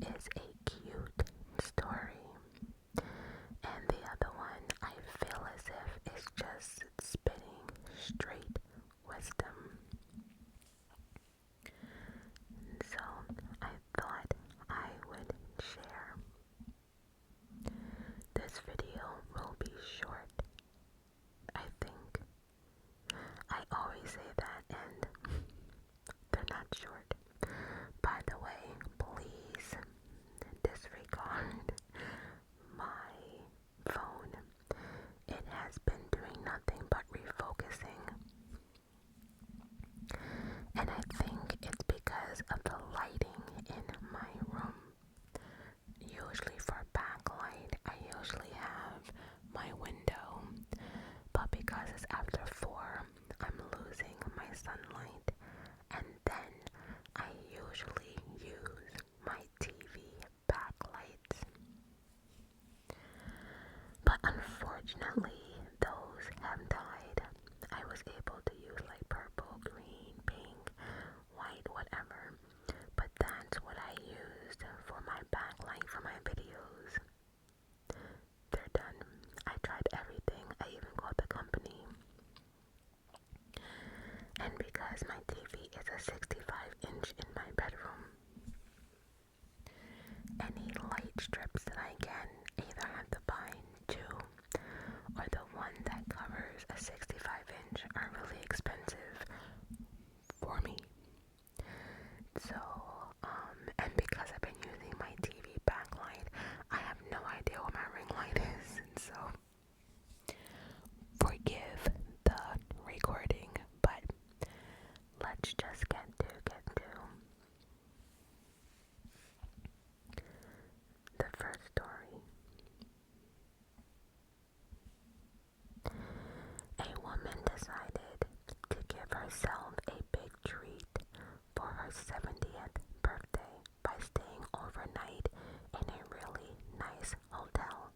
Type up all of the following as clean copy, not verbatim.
is a cute story, and the other one I feel as if it's just spitting straight wisdom. So I thought I would share. This video will be short, I think. I always say that and they're not short. By the way, please disregard my phone. It has been doing nothing but refocusing. And I think it's because of the lighting in my room. Usually for backlight, I usually have my window. But because it's after 4, I'm losing my sunlight. And then I usually use my TV backlights. But unfortunately, those have died. I was able to use like purple, green, pink, white, whatever. But that's what I used for my backlight for my videos. They're done. I tried everything. I even called the company. And because my TV is a 65-inch in my bedroom, any light strips that I can either have to buy 2 or the one that covers a 65-inch are really expensive for me. So, and because I've been using my TV backlight, I have no idea where my ring light is, and so forgive the recording, but let's just get to the first story. A woman decided to give herself a big treat for her 70th birthday by staying overnight in a really nice hotel.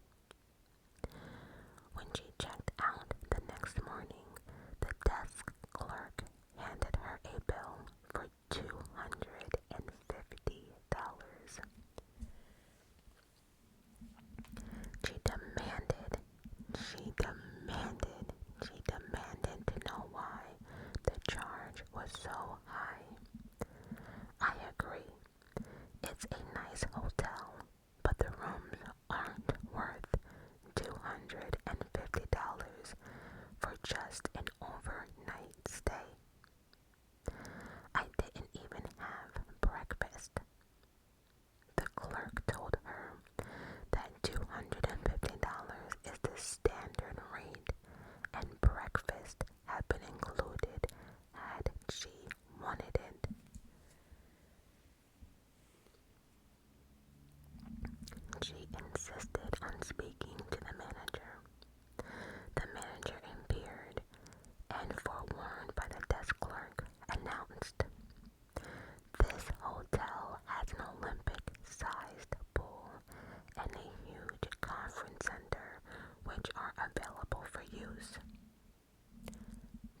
When she checked out the next morning, the desk clerk handed her a bill for $250. She demanded to know why the charge was so high. I agree, it's a nice hotel, but the rooms aren't worth $250 for just an overnight stay. I didn't even have breakfast. The clerk told her that $250 is the standard rate, and breakfast had been included had she wanted it. She insisted on speaking to the manager. The manager appeared and, forewarned by the desk clerk, announced, "This hotel has an Olympic-sized pool and a huge conference center which are available for use.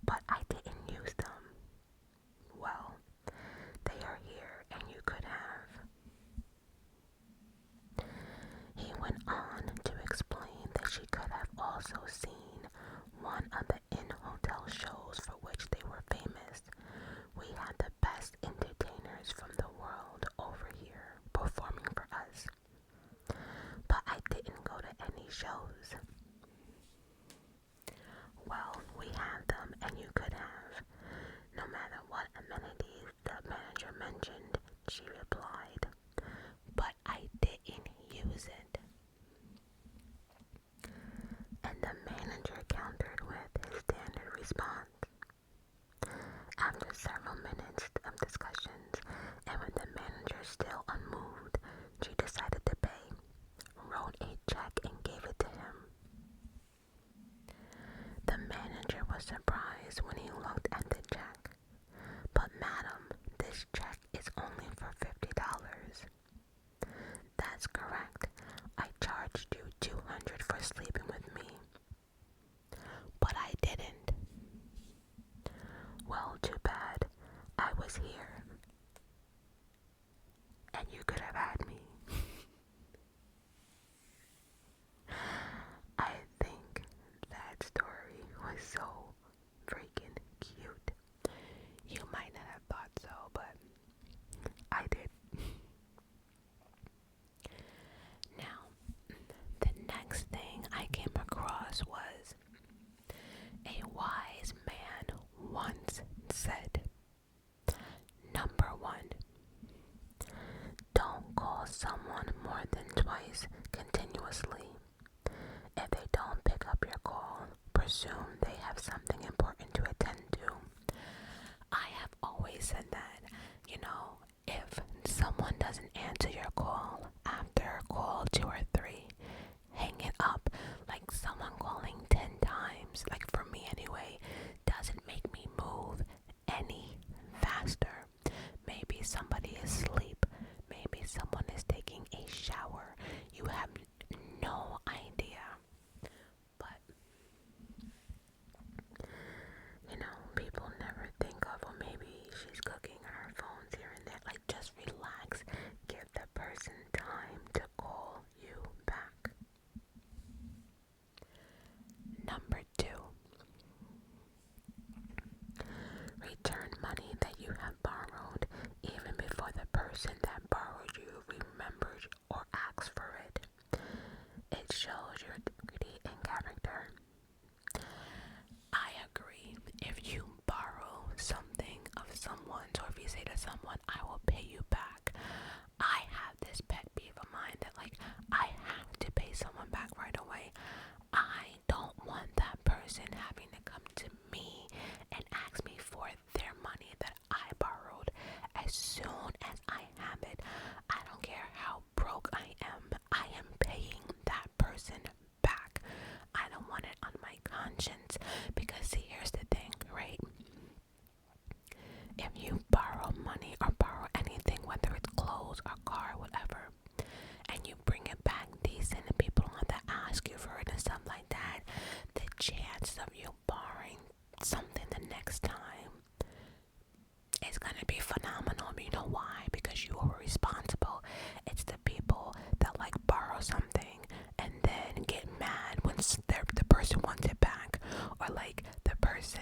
But I didn't use them." "Well, they are here and you could have." He went on to explain that she could have also seen one of the in-hotel shows for which they were famous. "We had the best entertainers from the world over here performing for us. But I didn't go to any shows." "Well, we have them and you could have. No matter what amenities the manager mentioned," she replied, "but I didn't use it." And the manager countered with his standard response. After several minutes of discussions, and with the manager still unmoved, she decided to pay, wrote a check and gave it to him. The manager was surprised when he looked at the check. "But madam, this check is only for $50. "That's correct. I charged you $200 for sleeping with me." "But I didn't." "Well, too bad. I was here and you could have had me." twice continuously. If they don't pick up your call, presume they have something important to attend to. I have always said that, if someone doesn't answer your call after call 2 or 3, hang it up. Like someone calling 10 times, like for me anyway, doesn't make me move any faster. Maybe somebody is asleep. Maybe someone is taking a shower. You have no idea. But, people never think of, well, maybe she's cooking or her phone's here and there. Like, just relax. Give the person time to call you back. Number 2. Return money that you have borrowed even before the person that borrowed you remembers or asks for it. It shows your integrity and character. I agree. If you borrow something of someone, or if you say to someone, I will pay you back, I have this pet peeve of mine that, like, I have to pay someone back right away. I don't want that person having to come to me and ask me for their money that I borrowed. As soon as I have it, I don't care how broke I am paying that person back. I don't want it on my conscience, because see, here's the thing, right? If you borrow money or borrow anything, whether it's clothes or car, whatever, and you bring it back decent and people don't have to ask you for it and stuff like that, the chance of you borrowing something the next time is going to be phenomenal. You know why? Because you are responsible. It's the people that like borrow something and then get mad when the person wants it back, or like the person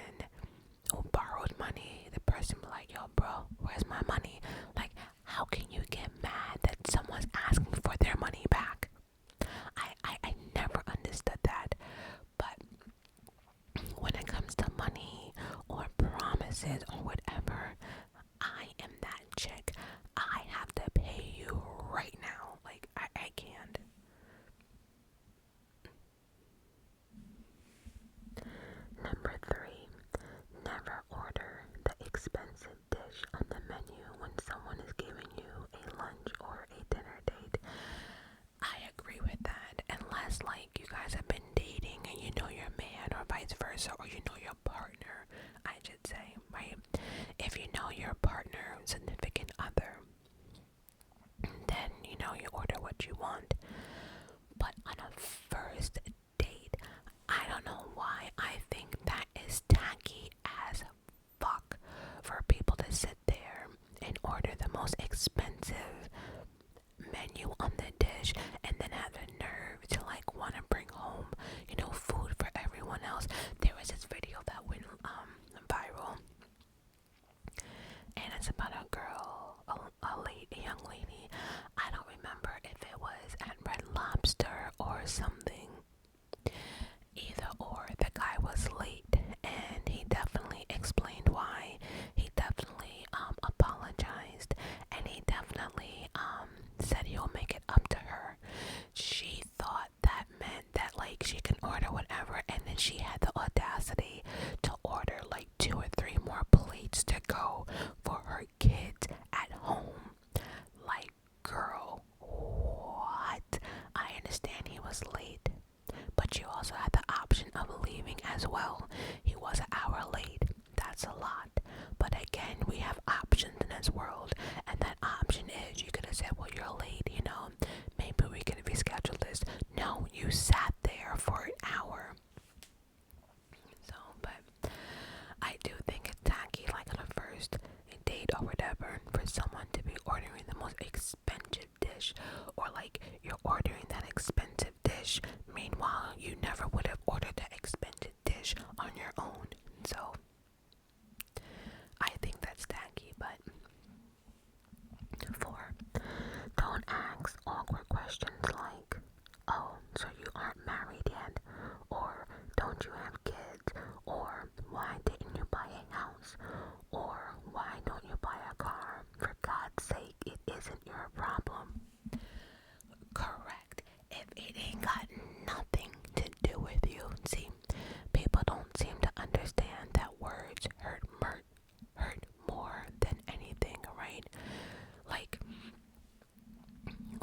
who borrowed money, the person be like, yo bro, where's my money? Like, how can you get mad that someone's asking for their money back? I never understood that. But when it comes to money or promises or whatever, I am that chick. I have to pay you right now. Like, I can't. Number 3, never order the expensive dish on the menu when someone is giving you a lunch or a dinner date. I agree with that, unless like you guys have been dating and you know your man, or vice versa, or you know your partner, I should say, right? If you know your partner, significant other, then you order what you want. But on a first date, I don't know why I think that is tacky as fuck for people to sit there and order the most expensive menu on the dish and then have the nerve to like want to bring home food for everyone else. There was this video that went viral, and it's about a girl, a young lady. I don't remember if it was at Red Lobster or something. Either or, the guy was late, and he definitely explained why. He definitely apologized, and he definitely said he'll make it up to her. She thought that meant that like she can order whatever, and then she had the audacity to order like 2 or 3 more plates to go for her kids at home. Like, girl, what? I understand he was late, but you also had the option of leaving as well. He was an hour late. That's a lot. But again, we have options in this world, and that option is you could have said, well, you're late, maybe we can reschedule this. No, you sat there for an hour. So, but I do think it's tacky, like on a first date or whatever, for someone to be ordering the most expensive dish, or like you're ordering that expensive dish, meanwhile you never would have ordered that expensive dish on your own. So I think that's tacky. But 4, don't ask awkward questions like, oh, so you aren't married yet, or don't you have kids, or why didn't you buy a house, or why don't you buy a car? For God's sake, it isn't your problem. Correct.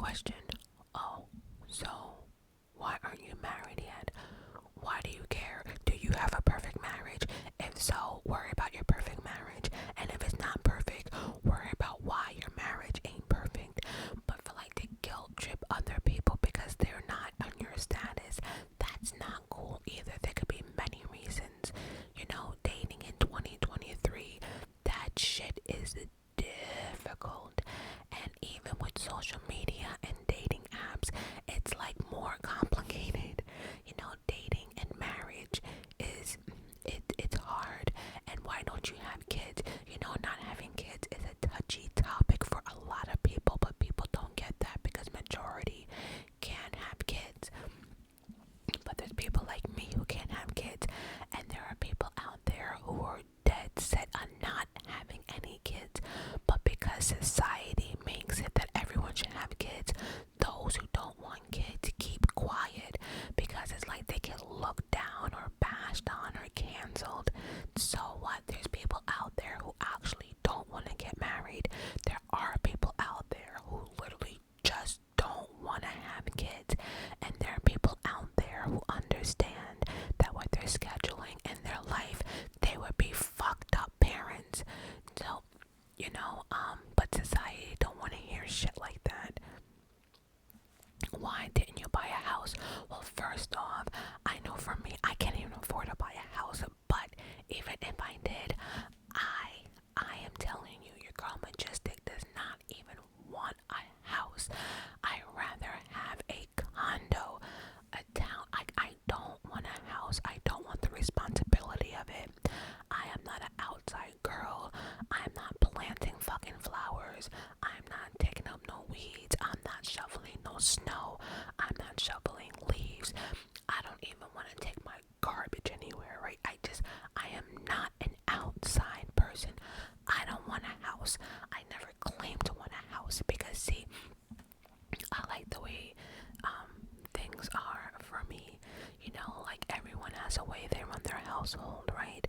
question, oh, so why aren't you married yet? Why do you care? Do you have a perfect marriage? If so, worry about your perfect marriage. And if it's not perfect, worry about why your marriage ain't perfect. But for like to guilt trip other people because they're not on your status, that's not cool either. There could be many reasons. You know, dating in 2023, that shit is difficult. And even with social media and dating apps, it's like more complicated. You know, dating and marriage it's hard. And why don't you have kids? You know, not having kids is a touchy topic for a lot of people, but people don't get that because majority can have kids. But there's people like me who can't have kids, and there are people out there who are dead set on not having any kids, but because society makes it that everyone should have kids, those who don't want kids keep quiet because it's like they get looked down or bashed on or canceled. So what? There's people out there who actually don't want to get married. There are people out there who literally just don't want to have kids, and there are people out there who understand that with their scheduling and their life, they would be fucked up parents. So, you know, but society don't want to hear shit like that. Why didn't you buy a house? Well, first off, I know for me, I can't even afford to buy a house, but even if I did, I am telling you, your girl Majestic does not even want a house. I rather have a condo, a town. I don't want a house. I don't want the responsibility of it. I am not an outside girl. I'm not planting fucking flowers. I'm not taking up no weeds. I'm not shoveling no snow. I'm not shoveling leaves. I don't even want to take my garbage anywhere, right? I am not an outside person. I don't want a house. I never claimed to want a house because, see, I like the way things are for me. You know, like everyone has a way they run their household, right?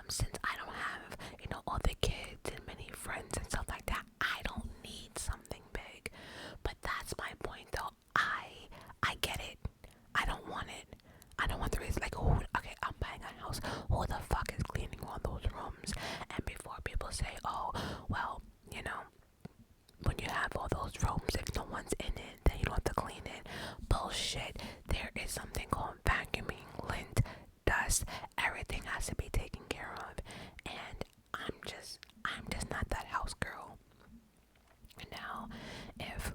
Since I don't have, you know, all the kids and many friends and stuff like that, I don't need something big. But that's my point, though. I get it. I don't want it. I don't want the reason, like, oh, okay, I'm buying a house. Who the fuck is cleaning all those rooms? And before people say, oh, well, you know, when you have all those rooms, if no one's in it, then you don't have to clean it. Bullshit. There is something called vacuuming, lint, dust. Everything has to be taken care of. And I'm just not that house girl. Now, if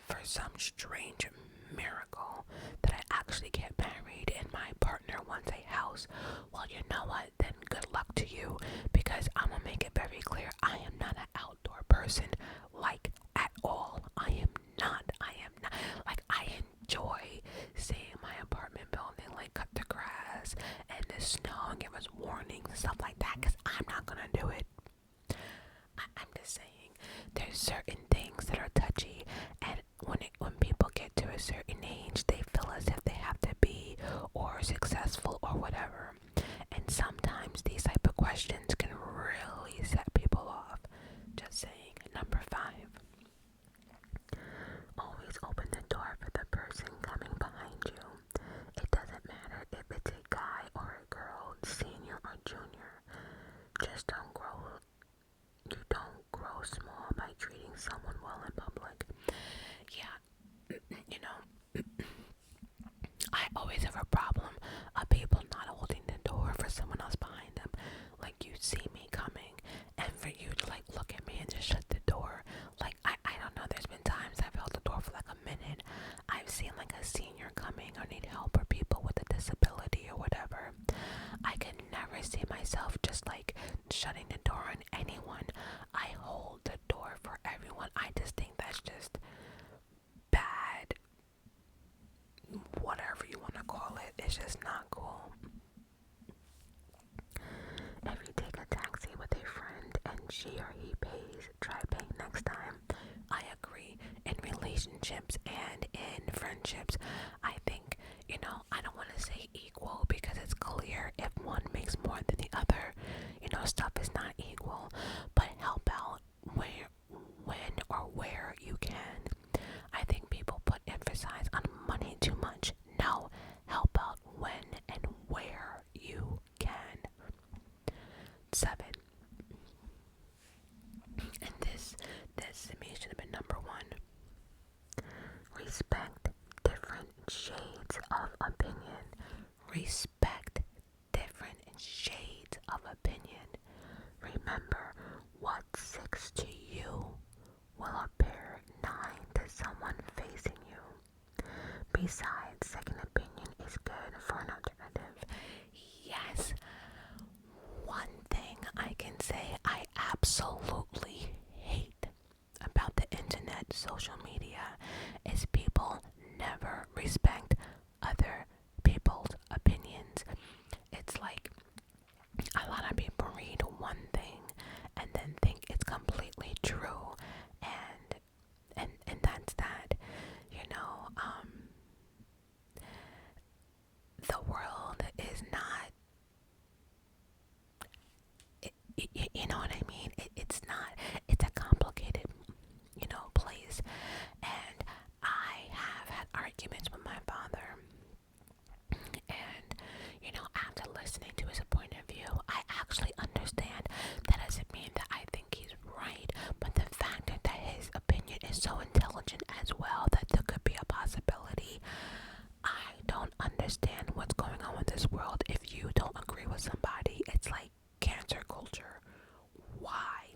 for some strange miracle that I actually get married and my partner wants a house, well, you know what? Then good luck to you, because I'm gonna make it very clear, I am not an outdoor person, like, at all. I am not. Like, I enjoy seeing my apartment building, like, cut the grass and the snow and give us warnings and stuff like that, because I'm not gonna do it. I'm just saying, there's certain things that are touchy, and when people get to a certain age, they feel as if they have to be or successful or whatever. And sometimes these type of questions can really set people off. Just saying. Number 5. Always open the door for the person coming behind you. It doesn't matter if it's a guy or a girl, senior or junior. Just don't grow. You don't grow small by treating someone well in public. Yeah, you know, I always have a problem of people not holding the door for someone else behind them. Like, you see me coming, and for you to, like, look at me and just shut the door. Like, I don't know, there's been times I've held the door for like a minute. I've seen like a senior coming or need help, or people with a disability or whatever. I can never see myself just like shutting the door on anyone. I hold the door for everyone. I just think that's just bad. Whatever you want to call it, it's just not cool. If you take a taxi with a friend and she or he pays, try paying next time. I agree. In relationships and in friendships, I think, you know, I don't want to say equal because it's clear if one makes more than the other, you know, stuff is not equal, but help out when or where you can. I besides, second opinion is good for an alternative. Yes, one thing I can say I absolutely hate about the internet, social media, is people never respect other people's opinions. It's like a lot of people read one thing and then think it's completely true, and that's that. You know, the world is not, you know what I mean? It's not, it's a complicated, place. And I have had arguments with my father. And, after listening to his point of view, I actually understand that doesn't mean that I think he's right. But the fact that his opinion is so intelligent as well, that there could be a possibility. I don't understand what's going on with this world. If you don't agree with somebody, it's like cancer culture. Why?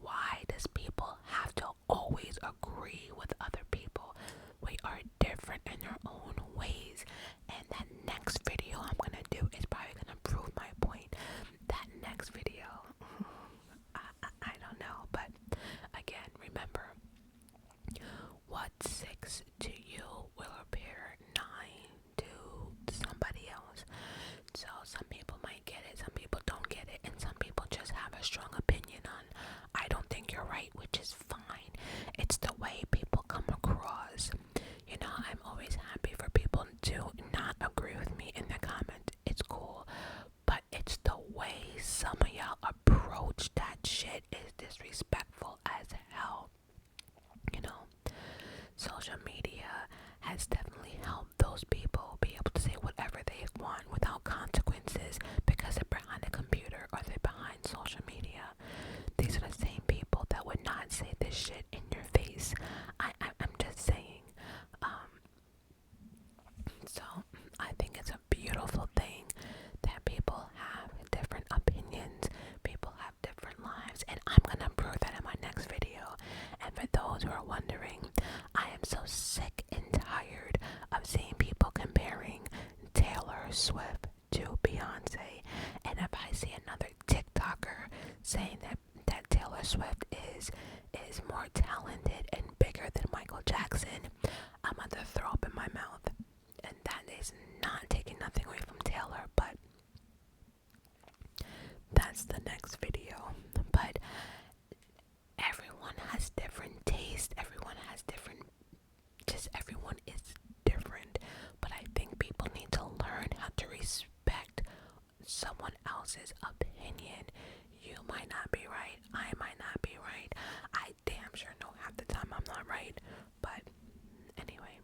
Why does people have to always agree with other people? We are different in our own ways. And that next video I'm gonna do is probably gonna prove my point. That next video, I don't know. But again, remember, what's 6 to you will appear 9 to somebody else. So some people might get it, some people don't get it, and some people just have a strong opinion on, I don't think you're right, which is fine. It's the way people come across. I'm always happy for people to not agree with me in the comments. It's cool. But it's the way some of y'all approach that shit is disrespectful as hell. Social media has definitely helped those people be able to say whatever they want without consequences because they're behind a computer or they're behind social media. These are the same people that would not say this shit in your face. I'm just saying. So I think it's a beautiful thing that people have different opinions, people have different lives, and I'm gonna prove that in my next video. And for those who are wondering, I am so sick and tired of seeing people comparing Taylor Swift to Beyonce. And if I see another TikToker saying that Taylor Swift is more talented and bigger than Michael Jackson, I'm gonna throw up in my mouth. And that is not taking nothing away from Taylor, but that's the next video. But everyone has different tastes, everyone has different, just everyone is different. But I think people need to learn how to respect someone else's opinion. You might not be right, I might not be right. I damn sure know half the time I'm not right. But anyway.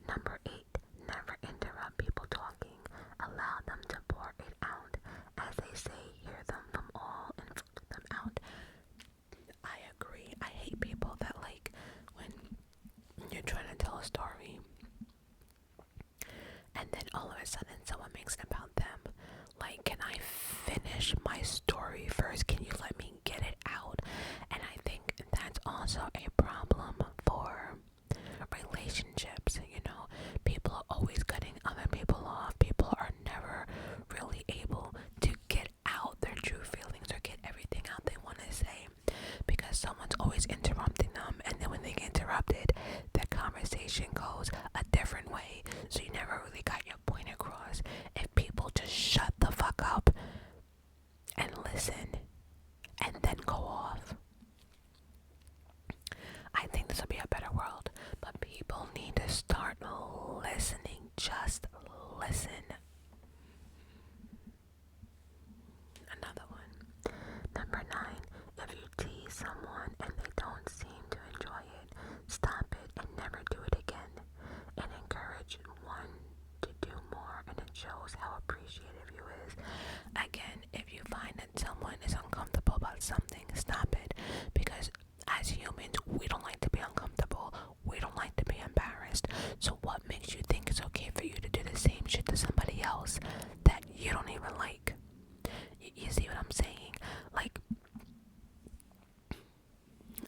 Number 8, never interrupt people talking. Allow them to pour it out. As they say, hear them from all and filter them out. I agree. I hate people that, like, when you're trying to tell a story and then all of a sudden someone makes it about them. Like, can I finish my story first? Can you let me get it out? And I think that's also a problem for relationships. People are always cutting other people off. People are never really able to get out their true feelings or get everything out they want to say because someone's always interrupting them, and then when they get interrupted, the conversation goes a different way, so you never really got your point across. If people just shut the fuck up and listen and then go off, I think this will be a better world. But people need to start listening. Just listen. Another one. Number 9, if you tease someone and they don't seem to enjoy it, stop it and never do it again. And encourage one to do more, and it shows how appreciative you is. Again, if you find that someone is uncomfortable about something, stop it. Because as humans, we don't like to be uncomfortable. We don't like to be embarrassed. So what makes you think it's okay for you to do the same shit to somebody else that you don't even like? You see what I'm saying? Like,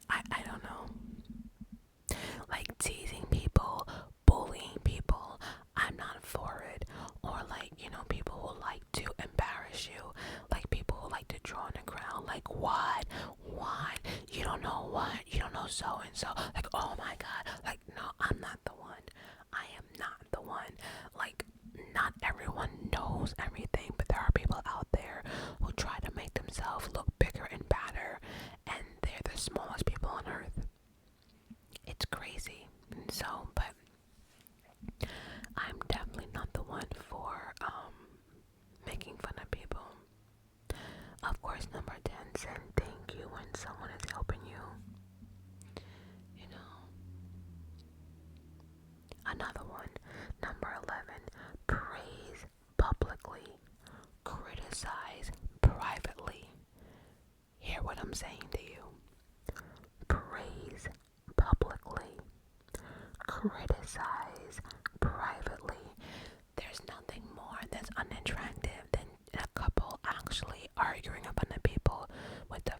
I don't know. Like, teasing people so and so. Like, oh my god. Like, no, I'm not the one. I am not the one. Like, not everyone knows everything, but there are people out there who try to make themselves look bigger and badder, and they're the smallest people on earth. It's crazy. So, but I'm definitely not the one for making fun of people. Of course, number 10, send thank you when someone is helping you. You know. Another one, number 11, praise publicly, criticize privately. Hear what I'm saying to you. Praise publicly, criticize privately. There's nothing more that's unattractive than a couple actually arguing in front of people with the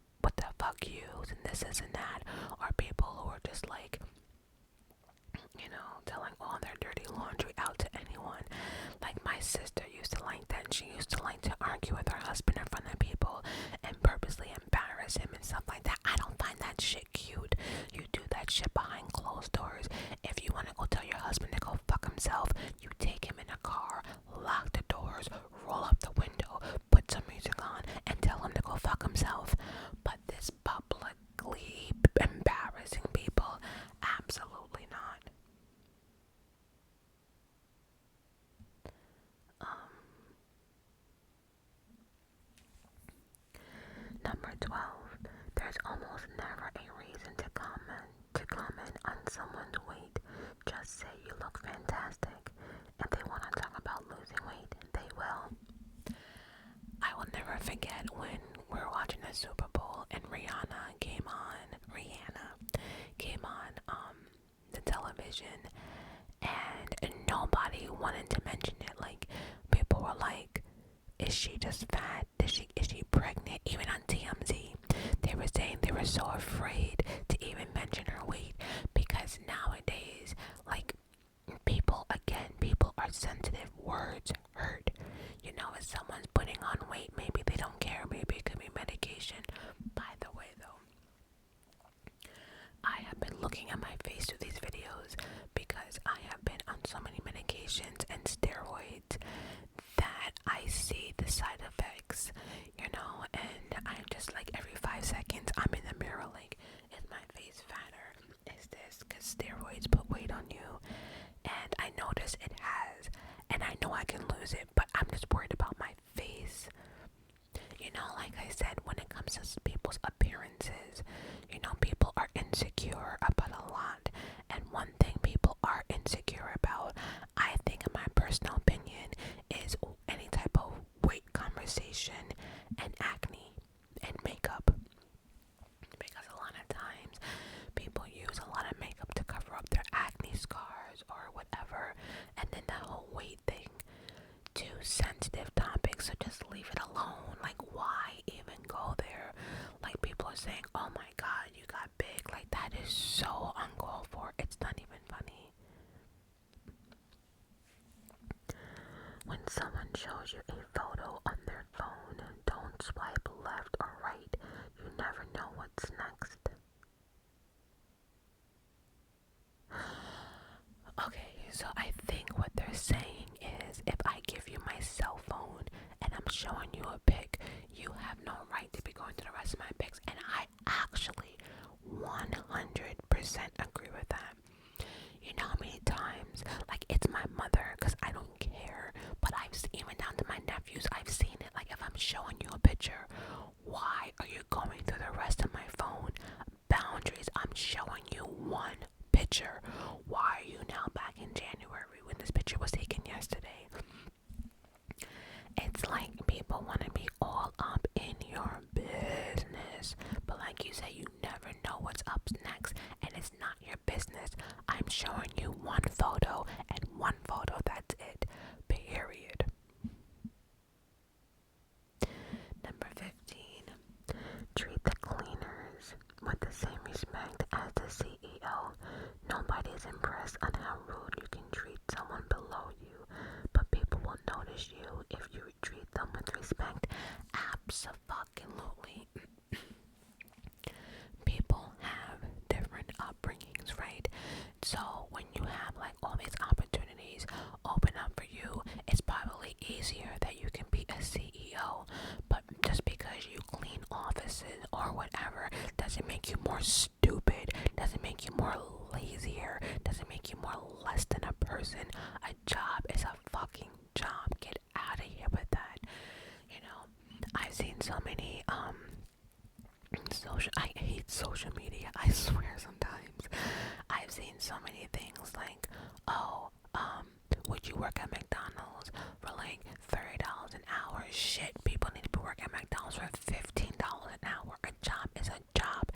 fuck yous and this and that, or people who are just like, you know, telling all their dirty laundry out to anyone. Like my sister used to like that. She used to like to argue with her husband in front of people and purposely embarrass him and stuff like that. I don't find that shit cute. You do that shit behind closed doors. If you want to go tell your husband to go fuck himself, you take him in a car, lock the doors, roll up the window, put some music on, and tell him to go fuck himself. But this publicly embarrassing people, absolutely not. Number 12, there's almost never a reason to comment on someone's weight. Just say you look fantastic. If they want to talk about losing weight, they will. I will never forget when we were watching the Super Bowl and Rihanna came on the television, and nobody wanted to mention it. Like, people were like, is she just fat? Is she pregnant? Even on TMZ, they were saying they were so afraid to even mention her weight, because nowadays, like, people are sensitive. Words hurt. You know, if someone's putting on weight, maybe they don't care. Maybe it could be medication. By the way, though, I have been looking at my face through these videos because I have been on so many medications and steroids that I see the side effects, you know, and I'm just like, every 5 seconds I'm in the mirror like, is my face fatter? Is this because steroids put weight on you? And I notice it has, and I know I can lose it, but I'm just worried about my face. You know, like I said, when it comes to people's appearances, you know, people are insecure about a lot. And one thing people are insecure about, I think, in my personal opinion, is any type of weight conversation and acne and makeup. Because a lot of times, people use a lot of makeup to cover up their acne scars or whatever. And then that whole weight thing, too sensitive topic, so just leave it alone. Like, why even go there? Like, people are saying, oh my god, you got big. Like, that is so uncalled for. It's not even funny. When someone shows you a photo on their phone, don't swipe left or right. You never know what's next. Okay, so I think what they're saying is, if I give you my cell phone and I'm showing you a pic, you have no right to be going to the rest of my pics. And I actually 100% agree with that. You know how many times, like, it's my mother, because I don't care, but I've seen, even down to my nephews, I've seen it. Like, if I'm showing you a picture, why are you going through the rest of my phone? Boundaries. I'm showing you one picture. Why are you now back in January when this picture was taken yesterday? It's like people want to be all up in your business, but like you say, you never know what's up next, and it's not your business. I'm showing you one photo, and one photo, that's it. Period. Number 15. Treat the cleaners with the same respect as the CEO. Nobody is impressed on how rude you can treat someone below you, but people will notice you if you treat them with respect. Absolutely. People have different make you more stupid, doesn't make you more lazier, doesn't make you more less than a person. A job is a fucking job. Get out of here with that. You know, I've seen so many I hate social media, I swear sometimes. I've seen so many things like, oh, would you work at McDonald's for like $30 an hour? Shit, people need to be working at McDonald's for $15 an hour. A job is a job.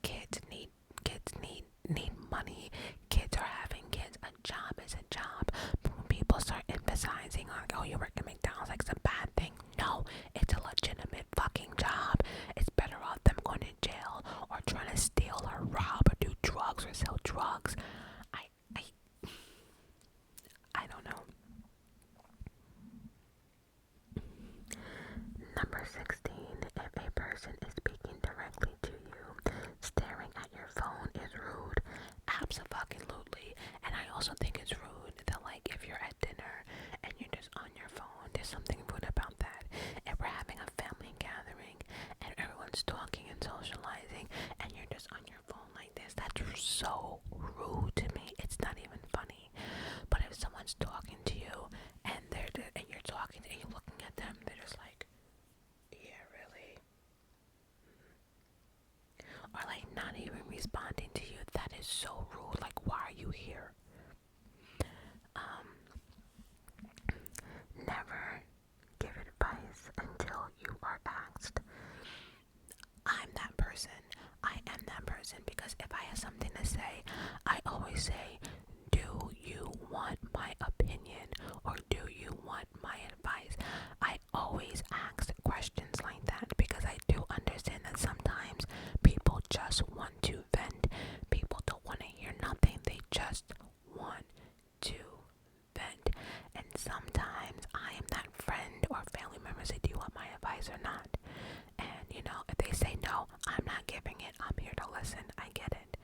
Kids need money. Kids are having kids. A job is a job. But when people start emphasizing on, oh, you work at McDonald's, like it's a bad thing. No, it's a legitimate fucking job. It's better off them going to jail or trying to steal or rob or do drugs or sell drugs. I I don't know. Number 16. If a person is speaking directly to you, staring at your phone is rude. Absolutely. And I also think it's rude that, like, if you're at dinner and you're just on your phone, there's something rude about that. If we're having a family gathering and everyone's talking and socializing and you're just on your phone like this, that's so rude to me. It's not even funny. But if someone's talking to you and and you're talking and you're looking at them, they're just like, yeah, really? Or like not even responding to you, that is so rude. Like, why are you here? Never give advice until you are asked. I'm that person. I am that person, because if I have something to say, I always say, do you want my opinion or do you want my advice? I always ask questions like that because I do understand that sometimes people just want to vent. People don't want to hear nothing. They just want to vent. And sometimes I am that friend or family member say, do you want my advice or not? And you know, if they say no, I'm not giving it. I'm here to listen. I get it.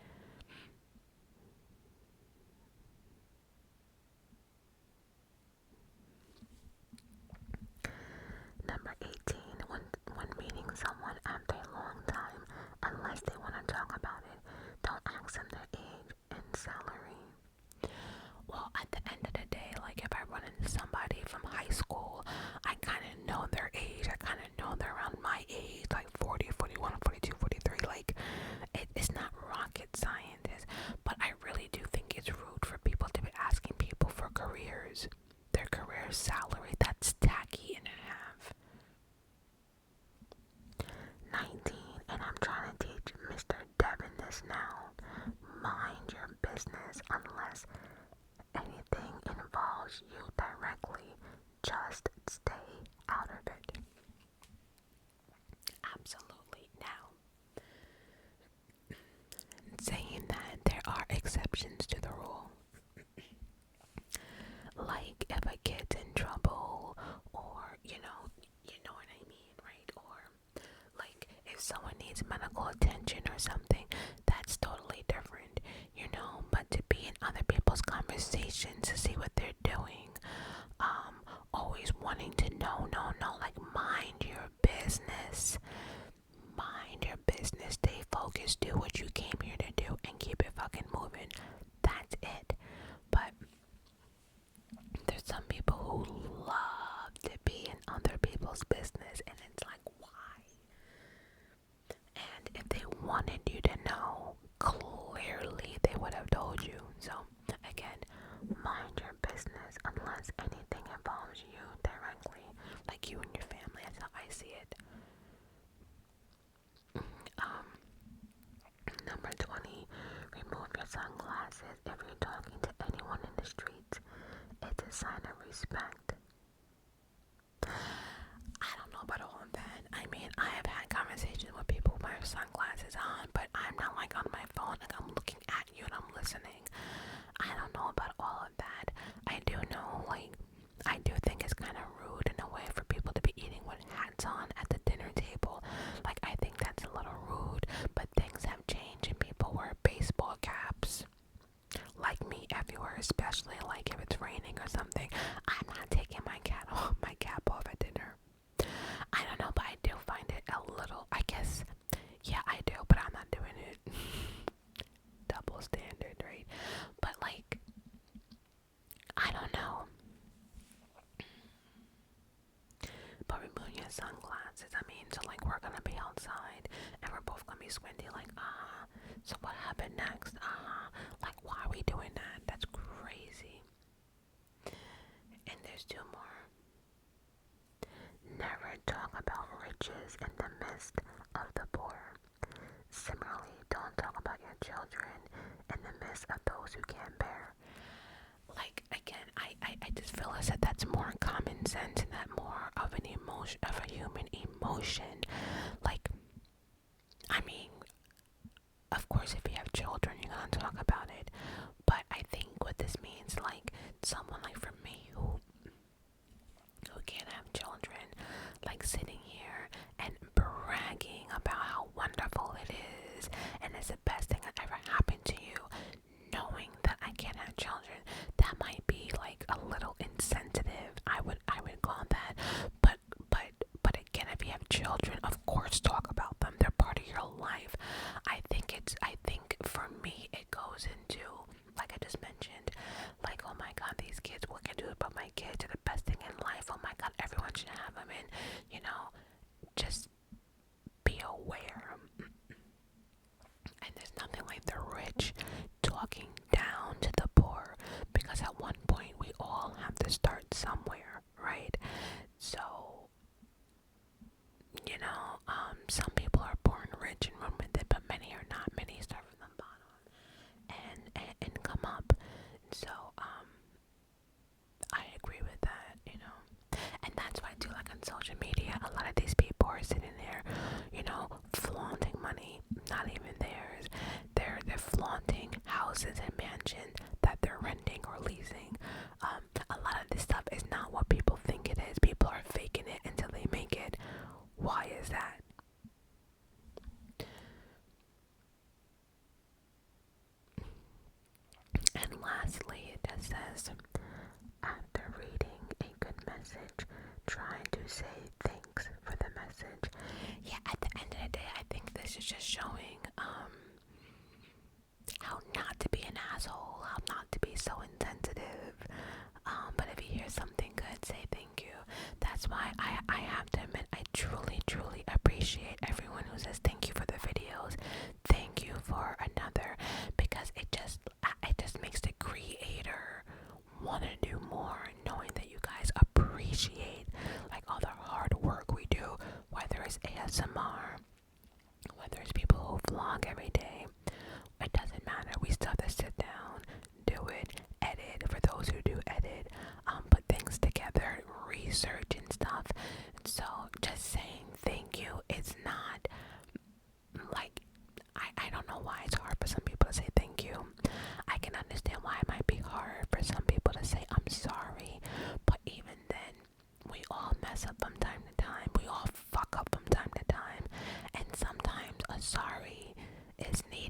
Number 18. When meeting someone after a long time, unless they want to talk about it, don't ask them their age and salary. Well, at the end of the day, like if I run into somebody from high school, I kind of know their age. I kind of know they're around my age, like 40, 41, 42, 43. Like, it's not rocket science. But I really do think it's rude for people to be asking people for careers. Their career salary, that's tacky and a half. 19. And I'm trying to teach Mr. Devin this now. Mind your business unless anything involves you directly. Just stay out of it. Absolutely. Now, saying that, there are exceptions to the rule. Like if a kid's in trouble, or you know what I mean, right? Or like if someone needs medical attention or something, that's totally different, you know. But to be in other people's conversations, to see what they're doing, always wanting to know, like, mind your business. Mind your business. Stay focused. Do what you came here to do and keep it fucking moving. That's it. But there's some people who love to be in other people's business, and it's like, why? And if they wanted you to know, clearly they would have told you. So, again, Mind your business unless anything involves you directly. like you and your family, that's how I see it. Number 20. Remove your sunglasses if you're talking to anyone in the streets. It's a sign of respect. I don't know about all of that. I mean, I have had conversations with people with my sunglasses on, but I'm not like on my phone, like I'm looking at you and I'm listening. I don't know about all of that. I do know, like, I do think it's kind of rude in a way for people to be eating with hats on at the dinner table. Like, I think that's a little rude, but things have changed and people wear baseball caps. Like me everywhere, especially like if it's raining or something. I'm not taking my cap off at dinner. I don't know, but I do find it a little, I guess, yeah, I do, but I'm not doing squinty, like, so what happened next? Like, why are we doing that? That's crazy. And there's two more. Never talk about riches in the midst of the poor. Similarly, don't talk about your children in the midst of those who can't bear. Like, again, I just feel as if that's more common sense and that more of an emotion, of a human emotion. Like, I mean, of course, if you have children, you're gonna talk about it. But I think what this means, like, someone like for me who can't have children, like sitting here and bragging about how wonderful it is and it's the best thing that ever happened to you, knowing that I can't have children, that might be like a little insensitive. I would call that. But again, if you have children, of course talk about them. They're part of your life. I think for me it goes into, like I just mentioned, like, oh my god, these kids, what can I do about my kids? They're the best thing in life. Oh my god, everyone should have them. And just be aware. And there's nothing like the rich talking down to the poor, because at one point we all have to start somewhere, right? So, some people are born rich and run with it, but many are not. Many start from the bottom and come up. So, I agree with that. And that's why too, like on social media, a lot of these people are sitting there, flaunting money, not even theirs. They're flaunting houses and mansions that they're renting or leasing. A lot of this stuff is not what people think it is. People are faking it until they make it. Why is that? And lastly, it just says, After reading a good message, try to say thanks for the message. yeah, at the end of the day, I think this is just showing how not to be an asshole, how not to be so insensitive. But if you hear something good, say thank you. That's why I have to admit, I truly, truly appreciate everyone who says thank you for the videos. Thank you for another, because it just makes the creator want to do more, knowing that you guys appreciate like all the hard work we do, whether it's ASMR, whether it's people who vlog every day. It doesn't matter. We still have to sit down, do it, edit for those who do edit, put things together, research and stuff. So just saying thank you, it's not like, I don't know why it's hard for some people to say thank you. I can understand why it might be hard for some people to say I'm sorry, but even then, we all mess up from time to time. We all fuck up from time to time, and sometimes a sorry is needed.